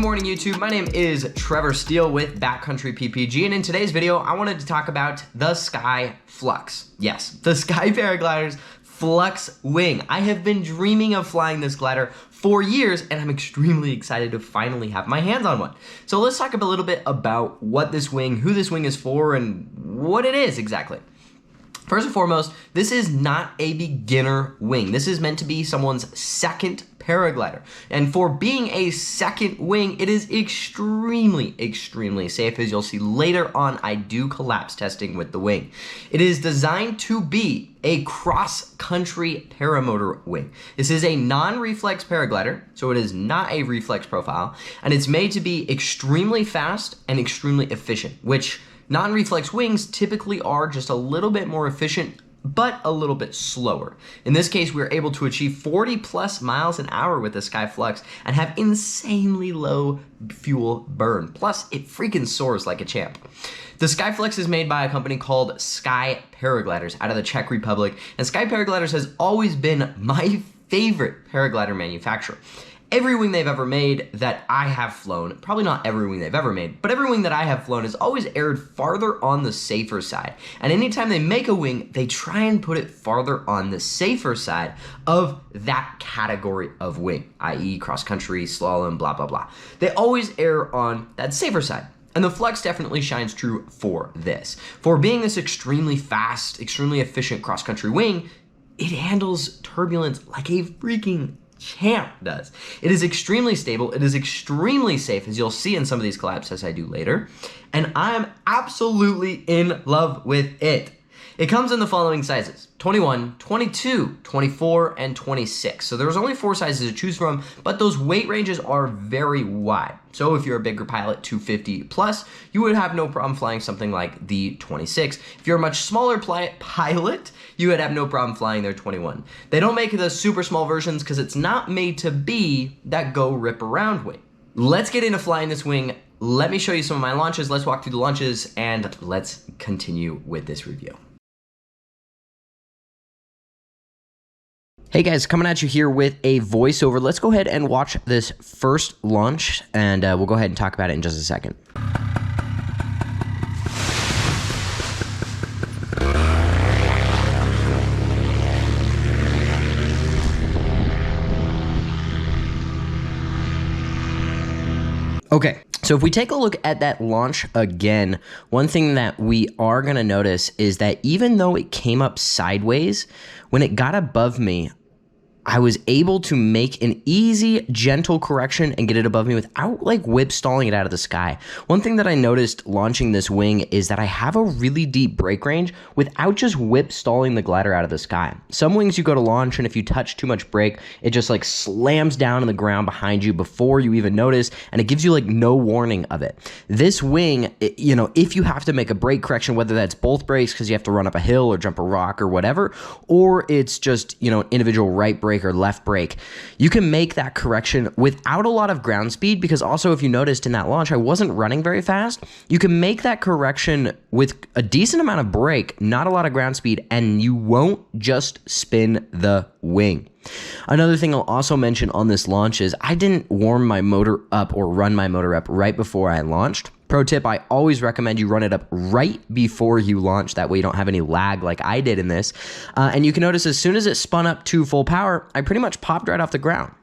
morning, YouTube. My name is Trevor Steele with Backcountry PPG, and in today's video, I wanted to talk about the Sky Flux. Yes, the Sky Paragliders Flux Wing. I have been dreaming of flying this glider for years, and I'm extremely excited to finally have my hands on one. So let's talk a little bit about what this wing, who this wing is for, and what it is exactly. First and foremost, this is not a beginner wing. This is meant to be someone's second paraglider. And for being a second wing, it is extremely, extremely safe. As you'll see later on, I do collapse testing with the wing. It is designed to be a cross-country paramotor wing. This is a non-reflex paraglider, so it is not a reflex profile, and it's made to be extremely fast and extremely efficient, which non-reflex wings typically are just a little bit more efficient, but a little bit slower. In this case, we're able to achieve 40 plus miles an hour with the Sky Flux and have insanely low fuel burn. Plus, it freaking soars like a champ. The Sky Flux is made by a company called Sky Paragliders out of the Czech Republic, and Sky Paragliders has always been my favorite paraglider manufacturer. Every wing they've ever made that I have flown, probably not every wing they've ever made, but every wing that I have flown has always erred farther on the safer side. And anytime they make a wing, they try and put it farther on the safer side of that category of wing, i.e. cross-country, slalom, blah, blah, blah. They always err on that safer side. And the Flux definitely shines true for this. For being this extremely fast, extremely efficient cross-country wing, it handles turbulence like a freaking champ does. It is extremely stable, it is extremely safe, as you'll see in some of these collabs as I do later, and I am absolutely in love with it. It comes in the following sizes: 21, 22, 24, and 26. So there's only 4 sizes to choose from, but those weight ranges are very wide. So if you're a bigger pilot, 250 plus, you would have no problem flying something like the 26. If you're a much smaller pilot, you would have no problem flying their 21. They don't make the super small versions because it's not made to be that go rip around wing. Let's get into flying this wing. Let me show you some of my launches. Let's walk through the launches and let's continue with this review. Hey guys, coming at you here with a voiceover. Let's go ahead and watch this first launch, and we'll go ahead and talk about it in just a second. Okay, so if we take a look at that launch again, one thing that we are going to notice is that even though it came up sideways, when it got above me, I was able to make an easy, gentle correction and get it above me without like whip stalling it out of the sky. One thing that I noticed launching this wing is that I have a really deep brake range without just whip stalling the glider out of the sky. Some wings you go to launch, and if you touch too much brake, it just like slams down on the ground behind you before you even notice, and it gives you like no warning of it. This wing, you know, if you have to make a brake correction, whether that's both brakes because you have to run up a hill or jump a rock or whatever, or it's just, you know, individual right brake or left brake, you can make that correction without a lot of ground speed, because also if you noticed in that launch, I wasn't running very fast. You can make that correction with a decent amount of brake, not a lot of ground speed, and you won't just spin the wing. Another thing I'll also mention on this launch is I didn't warm my motor up or run my motor up right before I launched. Pro tip, I always recommend you run it up right before you launch. That way you don't have any lag like I did in this. And you can notice as soon as it spun up to full power, I pretty much popped right off the ground.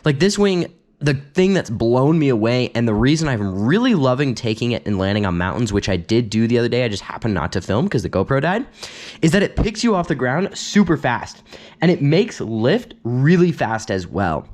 Like this wing, the thing that's blown me away, and the reason I'm really loving taking it and landing on mountains, which I did do the other day, I just happened not to film because the GoPro died, is that it picks you off the ground super fast. And it makes lift really fast as well.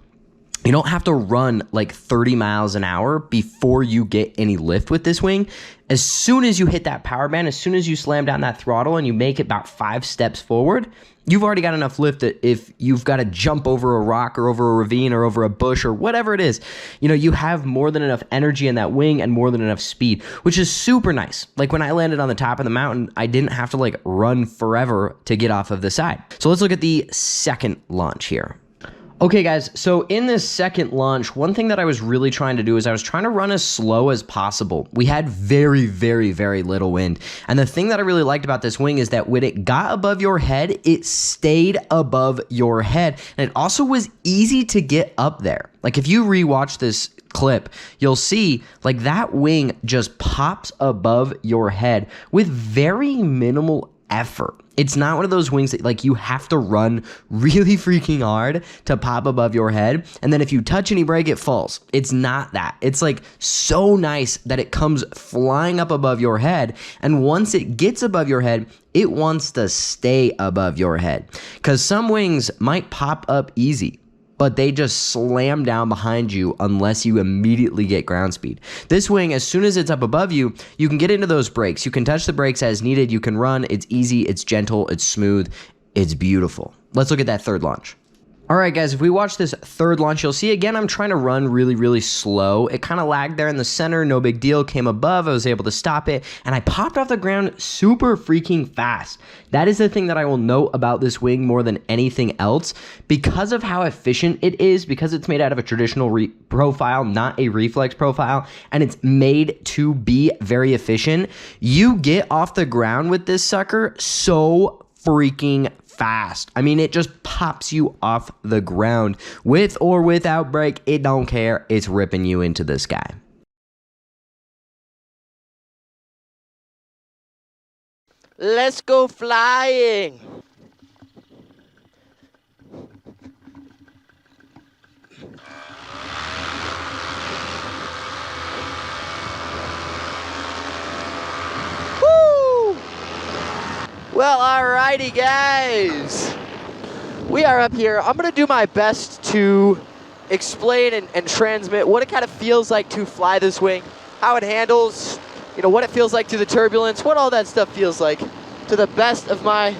You don't have to run like 30 miles an hour before you get any lift with this wing. As soon as you hit that power band, as soon as you slam down that throttle and you make it about 5 steps forward, you've already got enough lift that if you've got to jump over a rock or over a ravine or over a bush or whatever it is, you know, you have more than enough energy in that wing and more than enough speed, which is super nice. Like when I landed on the top of the mountain, I didn't have to like run forever to get off of the side. So let's look at the second launch here. Okay guys, so in this second launch, one thing that I was really trying to do is I was trying to run as slow as possible. We had very, very, very little wind. And the thing that I really liked about this wing is that when it got above your head, it stayed above your head. And it also was easy to get up there. Like if you rewatch this clip, you'll see like that wing just pops above your head with very minimal effort. It's not one of those wings that like you have to run really freaking hard to pop above your head, and then if you touch any brake, it falls. It's not that. It's like so nice that it comes flying up above your head, and once it gets above your head, it wants to stay above your head. Because some wings might pop up easy, but they just slam down behind you unless you immediately get ground speed. This wing, as soon as it's up above you, you can get into those brakes. You can touch the brakes as needed. You can run. It's easy. It's gentle. It's smooth. It's beautiful. Let's look at that third launch. All right, guys, if we watch this third launch, you'll see, again, I'm trying to run really, really slow. It kind of lagged there in the center, no big deal, came above, I was able to stop it, and I popped off the ground super freaking fast. That is the thing that I will note about this wing more than anything else. Because of how efficient it is, because it's made out of a traditional profile, not a reflex profile, and it's made to be very efficient, you get off the ground with this sucker so freaking fast. I mean, it just pops you off the ground. With or without brake, it don't care. It's ripping you into the sky. Let's go flying. Woo! Well, alrighty, guys. We are up here. I'm gonna do my best to explain and transmit what it kind of feels like to fly this wing, how it handles, you know, what it feels like through the turbulence, what all that stuff feels like, to the best of my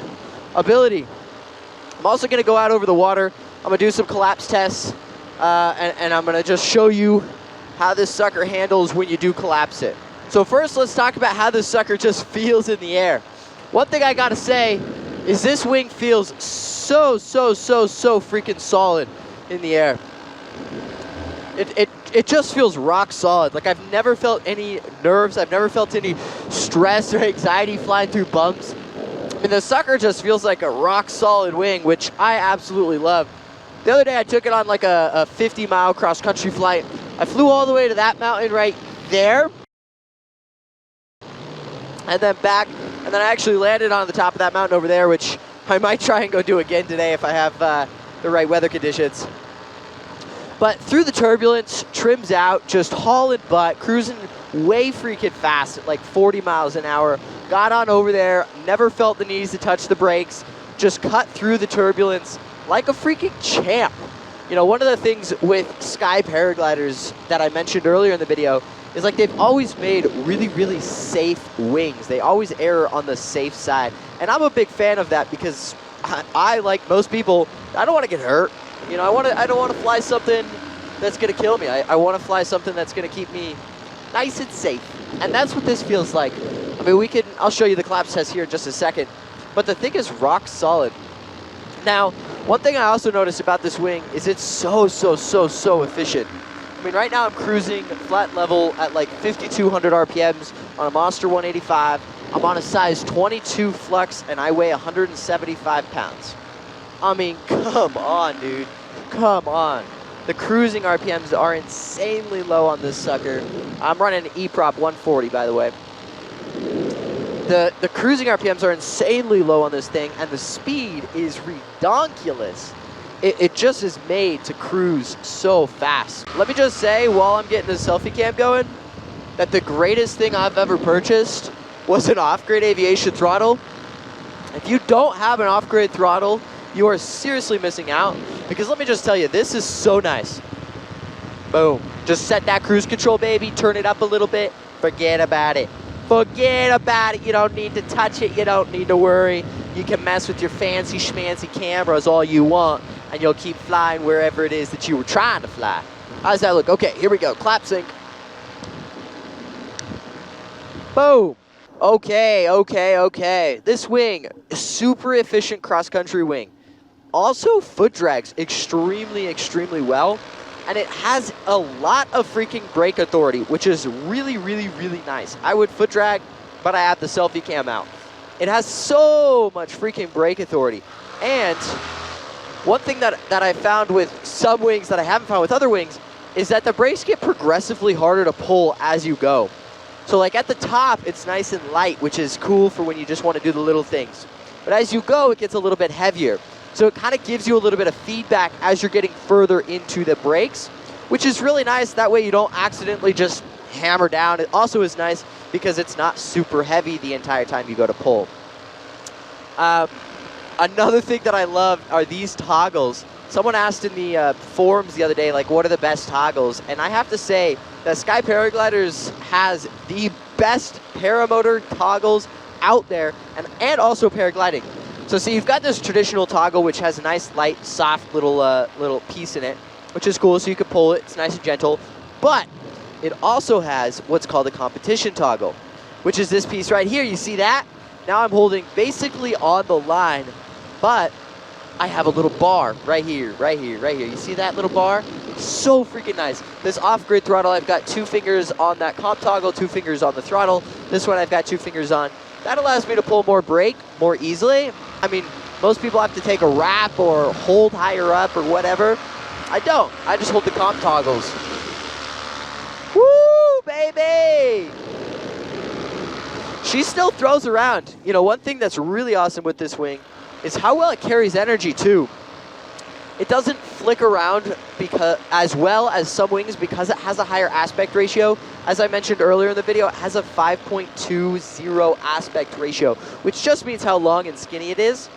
ability. I'm also gonna go out over the water. I'm gonna do some collapse tests, and I'm gonna just show you how this sucker handles when you do collapse it. So first, let's talk about how this sucker just feels in the air. One thing I gotta say is this wing feels so freaking solid in the air. It just feels rock solid. Like, I've never felt any nerves. I've never felt any stress or anxiety flying through bumps. I mean, the sucker just feels like a rock solid wing, which I absolutely love. The other day I took it on like a 50-mile cross-country flight. I flew all the way to that mountain right there, and then back, and then I actually landed on the top of that mountain over there, which I might try and go do again today if I have the right weather conditions. But through the turbulence, trims out, just hauling butt, cruising way freaking fast at like 40 miles an hour. Got on over there, never felt the need to touch the brakes, just cut through the turbulence like a freaking champ. You know, one of the things with Sky Paragliders that I mentioned earlier in the video is like they've always made really safe wings. They always err on the safe side. And I'm a big fan of that because I like most people, I don't want to get hurt. You know, I don't want to fly something that's going to kill me. I want to fly something that's going to keep me nice and safe. And that's what this feels like. I mean, I'll show you the collapse test here in just a second. But the thing is rock solid. Now, one thing I also noticed about this wing is it's so efficient. I mean, right now I'm cruising flat level at like 5,200 RPMs on a Monster 185. I'm on a size 22 Flux and I weigh 175 pounds. I mean, come on, dude. Come on. The cruising RPMs are insanely low on this sucker. I'm running an E-prop 140, by the way. The cruising RPMs are insanely low on this thing, and the speed is redonkulous. It just is made to cruise so fast. Let me just say, while I'm getting the selfie cam going, that the greatest thing I've ever purchased was an off-grid aviation throttle. If you don't have an off-grid throttle, you are seriously missing out, because let me just tell you, this is so nice. Boom. Just set that cruise control, baby. Turn it up a little bit. Forget about it. Forget about it. You don't need to touch it. You don't need to worry. You can mess with your fancy schmancy cameras all you want, and you'll keep flying wherever it is that you were trying to fly. How does that look? Okay, here we go. Clap sync. Boom. Okay. This wing, super efficient cross-country wing. Also foot drags extremely well. And it has a lot of freaking brake authority, which is really nice. I would foot drag, but I have the selfie cam out. It has so much freaking brake authority. And one thing that I found with some wings that I haven't found with other wings is that the brakes get progressively harder to pull as you go. So like at the top, it's nice and light, which is cool for when you just want to do the little things. But as you go, it gets a little bit heavier. So it kind of gives you a little bit of feedback as you're getting further into the brakes, which is really nice. That way you don't accidentally just hammer down. It also is nice because it's not super heavy the entire time you go to pull. Another thing that I love are these toggles. Someone asked in the forums the other day, like, what are the best toggles? And I have to say that Sky Paragliders has the best paramotor toggles out there, and also paragliding. So see, you've got this traditional toggle, which has a nice, light, soft little piece in it, which is cool, so you can pull it. It's nice and gentle. But it also has what's called a competition toggle, which is this piece right here. You see that? Now I'm holding basically on the line, but I have a little bar right here, right here, right here. You see that little bar? It's so freaking nice. This off-grid throttle, I've got 2 fingers on that comp toggle, 2 fingers on the throttle. This one I've got 2 fingers on. That allows me to pull more brake more easily. I mean, most people have to take a wrap or hold higher up or whatever. I don't. I just hold the comp toggles. Woo, baby! She still throws around. You know, one thing that's really awesome with this wing is how well it carries energy too. It doesn't flick around as well as some wings because it has a higher aspect ratio. As I mentioned earlier in the video, it has a 5.20 aspect ratio, which just means how long and skinny it is.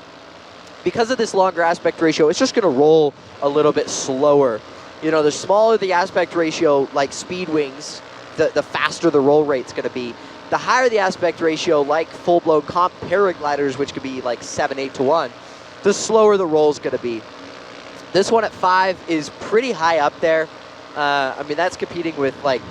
Because of this longer aspect ratio, it's just gonna roll a little bit slower. You know, the smaller the aspect ratio, like speed wings, the faster the roll rate's gonna be. The higher the aspect ratio, like full-blown comp paragliders, which could be like 7, 8 to 1, the slower the roll's gonna be. This one at 5 is pretty high up there. I mean, that's competing with like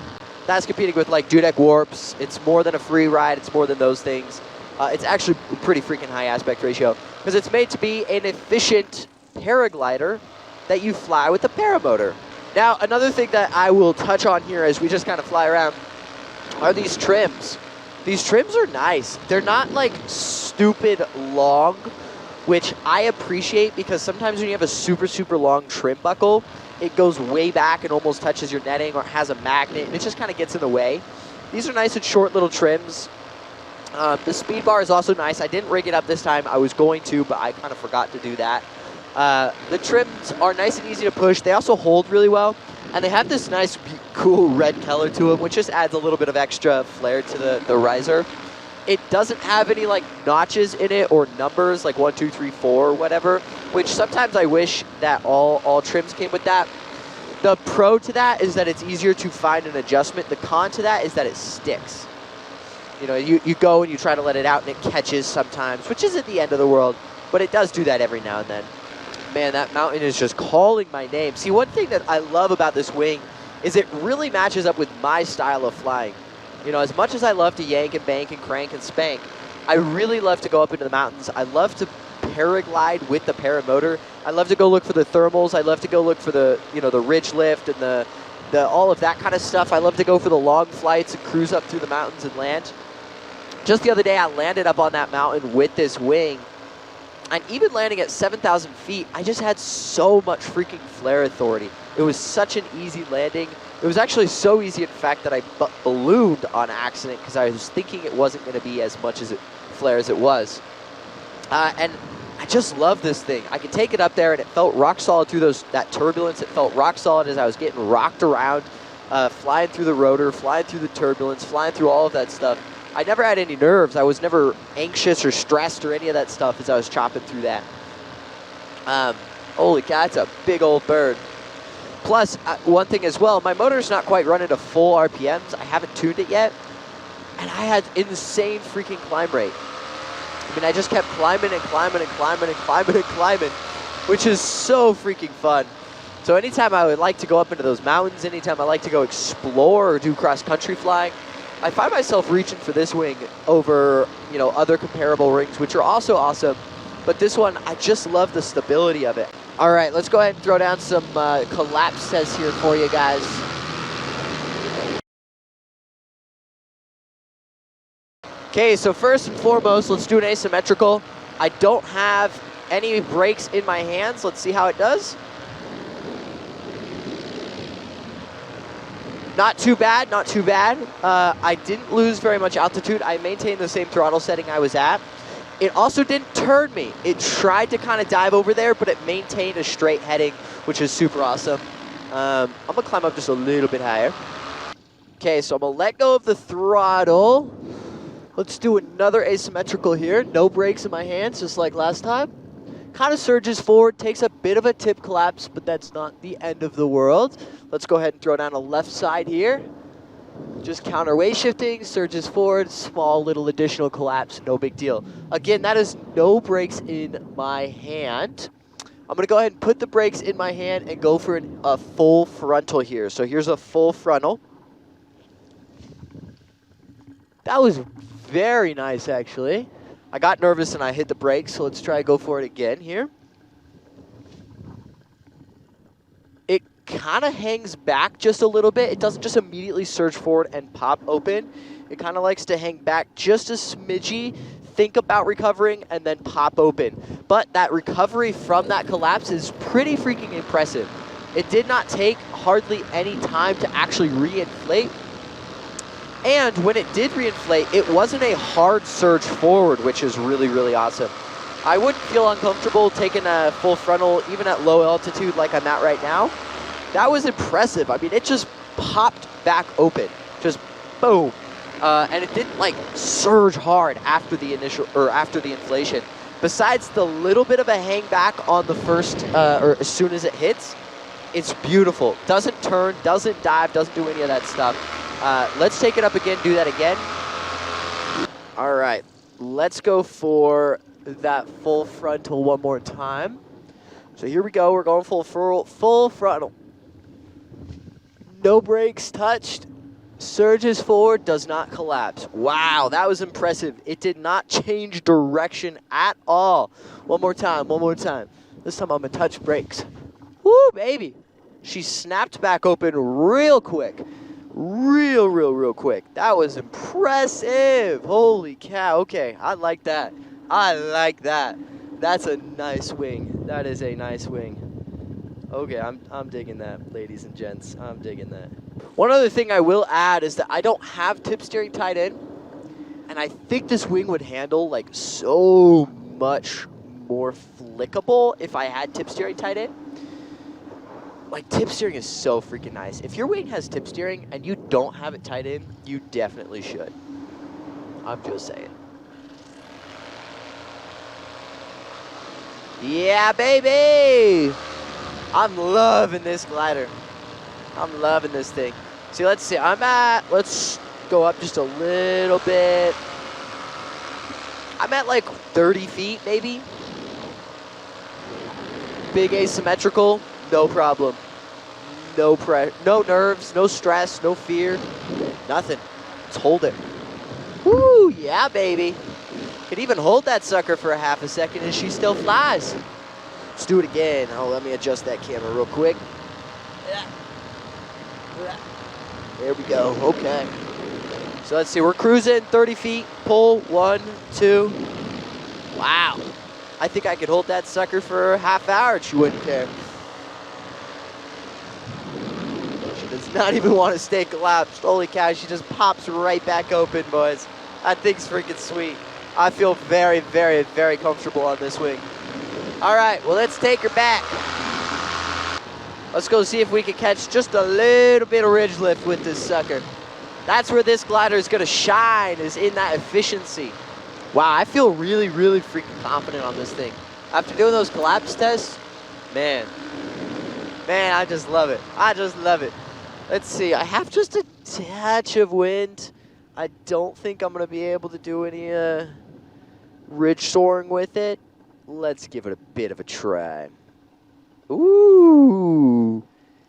Dudek warps. It's more than a free ride. It's more than those things. It's actually a pretty freaking high aspect ratio because it's made to be an efficient paraglider that you fly with a paramotor. Now, another thing that I will touch on here as we just kind of fly around are these trims. These trims are nice. They're not like stupid long, which I appreciate because sometimes when you have a super, super long trim buckle, it goes way back and almost touches your netting or has a magnet, and it just kind of gets in the way. These are nice and short little trims. The speed bar is also nice. I didn't rig it up this time. I was going to, but I kind of forgot to do that. The trims are nice and easy to push. They also hold really well, and they have this nice, cool red color to them, which just adds a little bit of extra flair to the riser. It doesn't have any like notches in it or numbers like 1, 2, 3, 4 or whatever, which sometimes I wish that all trims came with that. The pro to that is that it's easier to find an adjustment. The con to that is that it sticks. You know, you go and you try to let it out and it catches sometimes, which isn't the end of the world, but it does do that every now and then. Man, that mountain is just calling my name. See, one thing that I love about this wing is it really matches up with my style of flying. You know, as much as I love to yank and bank and crank and spank, I really love to go up into the mountains. I love to paraglide with the paramotor. I love to go look for the thermals. I love to go look for the, you know, the ridge lift and the all of that kind of stuff. I love to go for the long flights and cruise up through the mountains and land. Just the other day, I landed up on that mountain with this wing. And even landing at 7,000 feet, I just had so much freaking flare authority. It was such an easy landing. It was actually so easy, in fact, that I ballooned on accident because I was thinking it wasn't going to be as much flare as it was. And I just love this thing. I could take it up there, and it felt rock solid through that turbulence. It felt rock solid as I was getting rocked around, flying through the rotor, flying through the turbulence, flying through all of that stuff. I never had any nerves. I was never anxious or stressed or any of that stuff as I was chopping through that. Holy cow, it's a big old bird. Plus, one thing as well, my motor's not quite running to full RPMs. I haven't tuned it yet. And I had insane freaking climb rate. I mean, I just kept climbing and climbing and climbing and climbing and climbing, which is so freaking fun. So anytime I would like to go up into those mountains, anytime I like to go explore or do cross-country flying, I find myself reaching for this wing over, you know, other comparable rings, which are also awesome. But this one, I just love the stability of it. All right, let's go ahead and throw down some collapse tests here for you guys. Okay, so first and foremost, let's do an asymmetrical. I don't have any brakes in my hands. Let's see how it does. Not too bad, not too bad. I didn't lose very much altitude. I maintained the same throttle setting I was at. It also didn't turn me. It tried to kind of dive over there, but it maintained a straight heading, which is super awesome. I'm gonna climb up just a little bit higher. Okay, so I'm gonna let go of the throttle. Let's do another asymmetrical here. No brakes in my hands, just like last time. Kind of surges forward, takes a bit of a tip collapse, but that's not the end of the world. Let's go ahead and throw down a left side here. Just counter weight shifting, surges forward, small little additional collapse, no big deal. Again, that is no brakes in my hand. I'm gonna go ahead and put the brakes in my hand and go for a full frontal here. So here's a full frontal. That was very nice, actually. I got nervous and I hit the brakes, so let's try to go for it again here. It kind of hangs back just a little bit. It doesn't just immediately surge forward and pop open. It kind of likes to hang back just a smidgy, think about recovering, and then pop open. But that recovery from that collapse is pretty freaking impressive. It did not take hardly any time to actually reinflate. And when it did reinflate, it wasn't a hard surge forward, which is really, really awesome. I wouldn't feel uncomfortable taking a full frontal, even at low altitude like I'm at right now. That was impressive. I mean, it just popped back open, just boom. And it didn't like surge hard after the initial, or after the inflation. Besides the little bit of a hang back on the first, or as soon as it hits, it's beautiful. Doesn't turn, doesn't dive, doesn't do any of that stuff. Let's take it up again, do that again. All right, let's go for that full frontal one more time. So here we go, we're going full frontal. No brakes touched, surges forward, does not collapse. Wow, that was impressive. It did not change direction at all. One more time, one more time. This time I'm gonna touch brakes. Woo, baby. She snapped back open real quick. Real quick. That was impressive. Holy cow. Okay, I like that. I like that. That's a nice wing. That is a nice wing. Okay, I'm digging that, ladies and gents. I'm digging that. One other thing I will add is that I don't have tip steering tied in, and I think this wing would handle like so much more flickable if I had tip steering tied in. Like, tip steering is so freaking nice. If your wing has tip steering and you don't have it tied in, you definitely should. I'm just saying. Yeah, baby! I'm loving this glider. I'm loving this thing. See, let's see. Let's go up just a little bit. I'm at like 30 feet, maybe. Big asymmetrical. No problem. No nerves, no stress, no fear, nothing. Let's hold it. Woo, yeah, baby. Could even hold that sucker for a half a second and she still flies. Let's do it again. Oh, let me adjust that camera real quick. There we go, okay. So let's see, we're cruising 30 feet, pull, 1, 2. Wow. I think I could hold that sucker for a half hour and she wouldn't care. Does not even want to stay collapsed. Holy cow, she just pops right back open, boys. That thing's freaking sweet. I feel very, very, very comfortable on this wing. All right, well, let's take her back. Let's go see if we can catch just a little bit of ridge lift with this sucker. That's where this glider is gonna shine, is in that efficiency. Wow, I feel really, really freaking confident on this thing. After doing those collapse tests, man, I just love it. I just love it. Let's see, I have just a touch of wind. I don't think I'm gonna be able to do any ridge soaring with it. Let's give it a bit of a try. Ooh,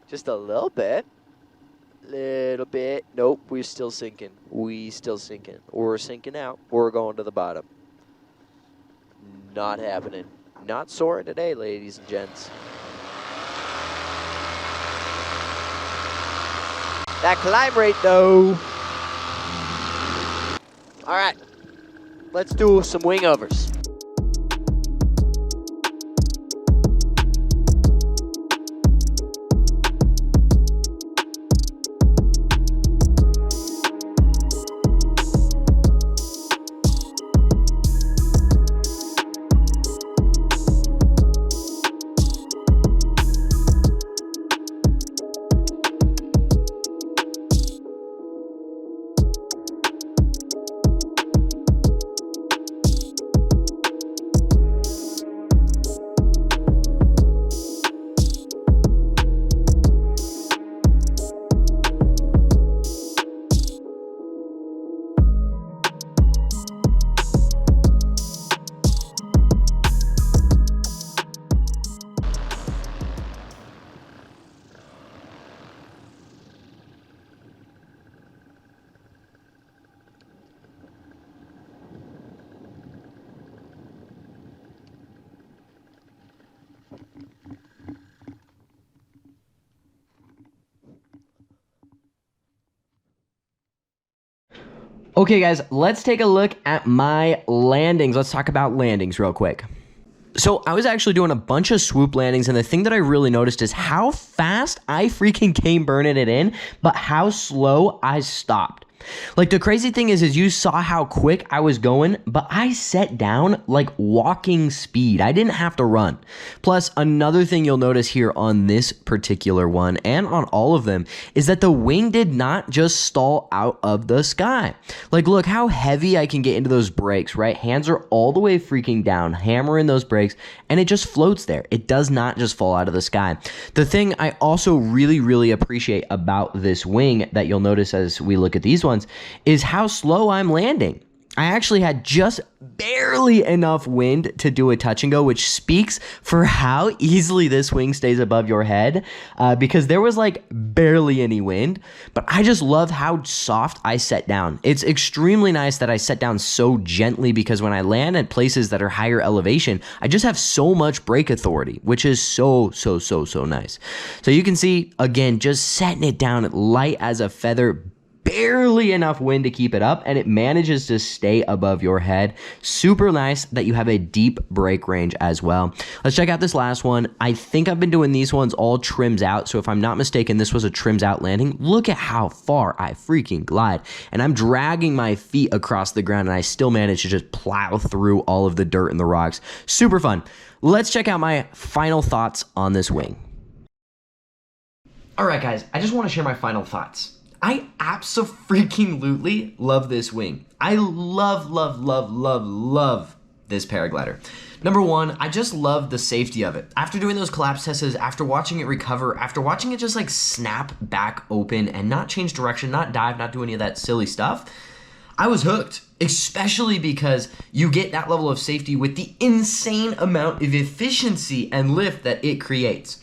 just a little bit. Little bit. Nope, we're still sinking. We're sinking out. We're going to the bottom. Not happening. Not soaring today, ladies and gents. That climb rate, though. All right, let's do some wing overs. Okay guys, let's take a look at my landings. Let's talk about landings real quick. So I was actually doing a bunch of swoop landings, and the thing that I really noticed is how fast I freaking came burning it in, but how slow I stopped. Like, the crazy thing is you saw how quick I was going, but I set down like walking speed. I didn't have to run. Plus, another thing you'll notice here on this particular one and on all of them is that the wing did not just stall out of the sky. Like, look how heavy I can get into those brakes, right? Hands are all the way freaking down, hammering those brakes, and it just floats there. It does not just fall out of the sky. The thing I also really appreciate about this wing that you'll notice as we look at these ones is how slow I'm landing. I actually had just barely enough wind to do a touch and go, which speaks for how easily this wing stays above your head, because there was like barely any wind, but I just love how soft I set down. It's extremely nice that I set down so gently, because when I land at places that are higher elevation, I just have so much brake authority, which is so nice. So you can see, again, just setting it down light as a feather, barely enough wind to keep it up, and it manages to stay above your head. Super nice that you have a deep brake range as well. Let's check out this last one. I think I've been doing these ones all trims out, so if I'm not mistaken, this was a trims out landing. Look at how far I freaking glide, and I'm dragging my feet across the ground, and I still manage to just plow through all of the dirt and the rocks. Super fun. Let's check out my final thoughts on this wing. All right, guys, I just want to share my final thoughts. I abso-freaking-lutely love this wing. I love this paraglider. Number one, I just love the safety of it. After doing those collapse tests, after watching it recover, after watching it just like snap back open and not change direction, not dive, not do any of that silly stuff, I was hooked, especially because you get that level of safety with the insane amount of efficiency and lift that it creates.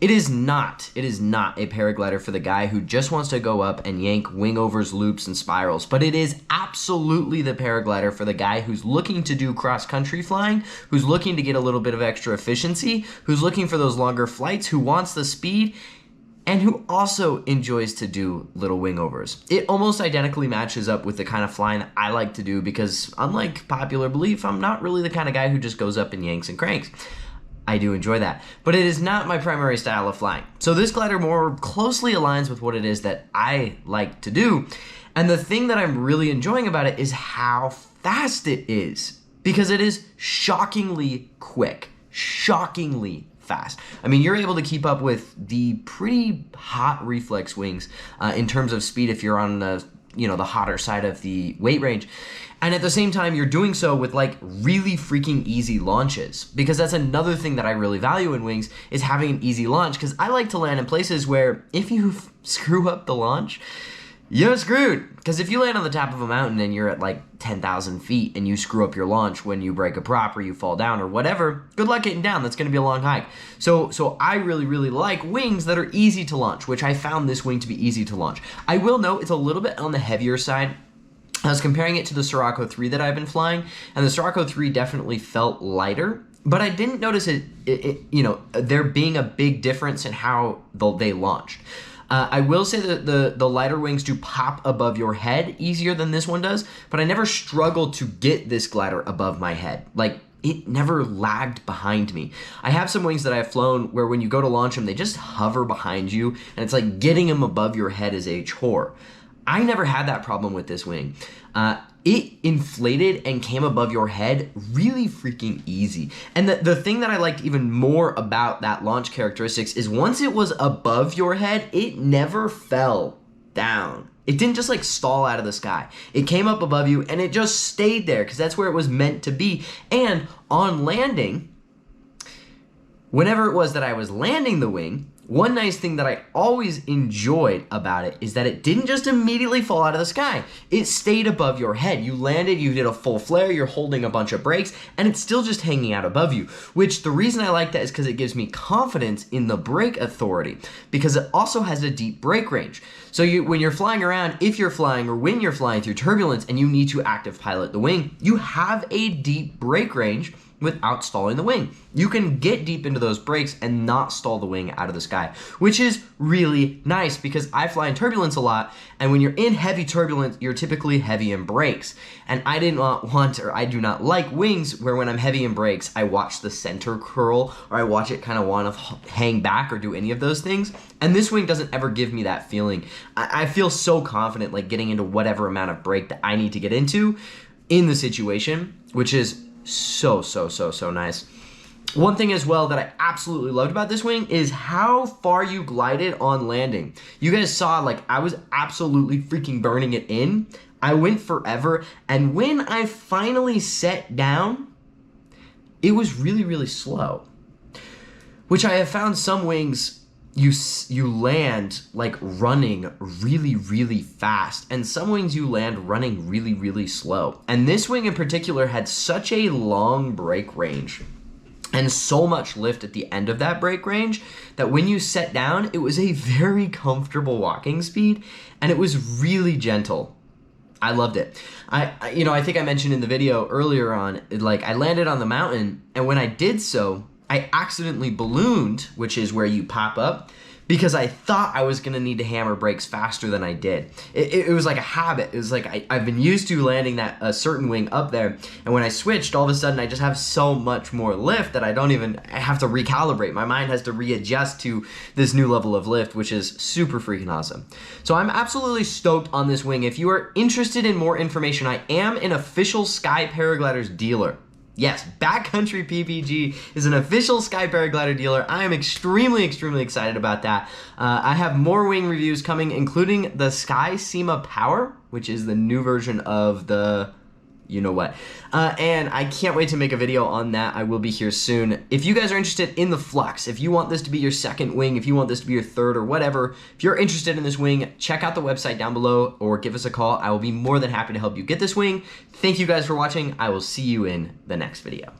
It is not a paraglider for the guy who just wants to go up and yank wing overs, loops, and spirals, but it is absolutely the paraglider for the guy who's looking to do cross-country flying, who's looking to get a little bit of extra efficiency, who's looking for those longer flights, who wants the speed, and who also enjoys to do little wing overs. It almost identically matches up with the kind of flying that I like to do, because unlike popular belief, I'm not really the kind of guy who just goes up and yanks and cranks. I do enjoy that, but it is not my primary style of flying. So this glider more closely aligns with what it is that I like to do. And the thing that I'm really enjoying about it is how fast it is, because it is shockingly quick, shockingly fast. I mean, you're able to keep up with the pretty hot reflex wings in terms of speed if you're on the hotter side of the weight range. And at the same time, you're doing so with like really freaking easy launches, because that's another thing that I really value in wings, is having an easy launch, because I like to land in places where if you screw up the launch, you're screwed. Because if you land on the top of a mountain and you're at like 10,000 feet and you screw up your launch when you break a prop or you fall down or whatever, good luck getting down. That's going to be a long hike. So I really like wings that are easy to launch, which I found this wing to be easy to launch. I will note it's a little bit on the heavier side. I was comparing it to the Sirocco 3 that I've been flying, and the Sirocco 3 definitely felt lighter, but I didn't notice there being a big difference in how they launched. I will say that the lighter wings do pop above your head easier than this one does, but I never struggled to get this glider above my head. Like, it never lagged behind me. I have some wings that I've flown where when you go to launch them, they just hover behind you, and it's like getting them above your head is a chore. I never had that problem with this wing. It inflated and came above your head really freaking easy. And the thing that I liked even more about that launch characteristics is once it was above your head, it never fell down. It didn't just like stall out of the sky. It came up above you and it just stayed there, because that's where it was meant to be. And on landing, whenever it was that I was landing the wing, one nice thing that I always enjoyed about it is that it didn't just immediately fall out of the sky. It stayed above your head. You landed, you did a full flare, you're holding a bunch of brakes, and it's still just hanging out above you. Which the reason I like that is because it gives me confidence in the brake authority, because it also has a deep brake range. So when you're flying around, if you're flying or when you're flying through turbulence and you need to active pilot the wing, you have a deep brake range without stalling the wing. You can get deep into those brakes and not stall the wing out of the sky, which is really nice because I fly in turbulence a lot, and when you're in heavy turbulence, you're typically heavy in brakes. And I did not want, or I do not like wings where when I'm heavy in brakes, I watch the center curl, or I watch it kind of want to hang back or do any of those things. And this wing doesn't ever give me that feeling. I feel so confident like getting into whatever amount of brake that I need to get into in the situation, which is so nice. One thing as well that I absolutely loved about this wing is how far you glided on landing. You guys saw like I was absolutely freaking burning it in. I went forever, and when I finally set down, it was really slow. Which I have found some wings you land like running really fast, and some wings you land running really slow. And this wing in particular had such a long brake range and so much lift at the end of that brake range that when you set down, it was a very comfortable walking speed, and it was really gentle. I loved it. I think I mentioned in the video earlier on, like I landed on the mountain, and when I did so, I accidentally ballooned, which is where you pop up, because I thought I was gonna need to hammer brakes faster than I did. It was like a habit. It was like I've been used to landing that a certain wing up there, and when I switched, all of a sudden I just have so much more lift that I have to recalibrate. My mind has to readjust to this new level of lift, which is super freaking awesome. So I'm absolutely stoked on this wing. If you are interested in more information, I am an official Sky Paragliders dealer. Yes, Backcountry PPG is an official Sky Paraglider dealer. I am extremely excited about that. I have more wing reviews coming, including the Sky Sema Power, which is the new version of the you-know-what. And I can't wait to make a video on that. I will be here soon. If you guys are interested in the Flux, if you want this to be your second wing, if you want this to be your third or whatever, if you're interested in this wing, check out the website down below or give us a call. I will be more than happy to help you get this wing. Thank you guys for watching. I will see you in the next video.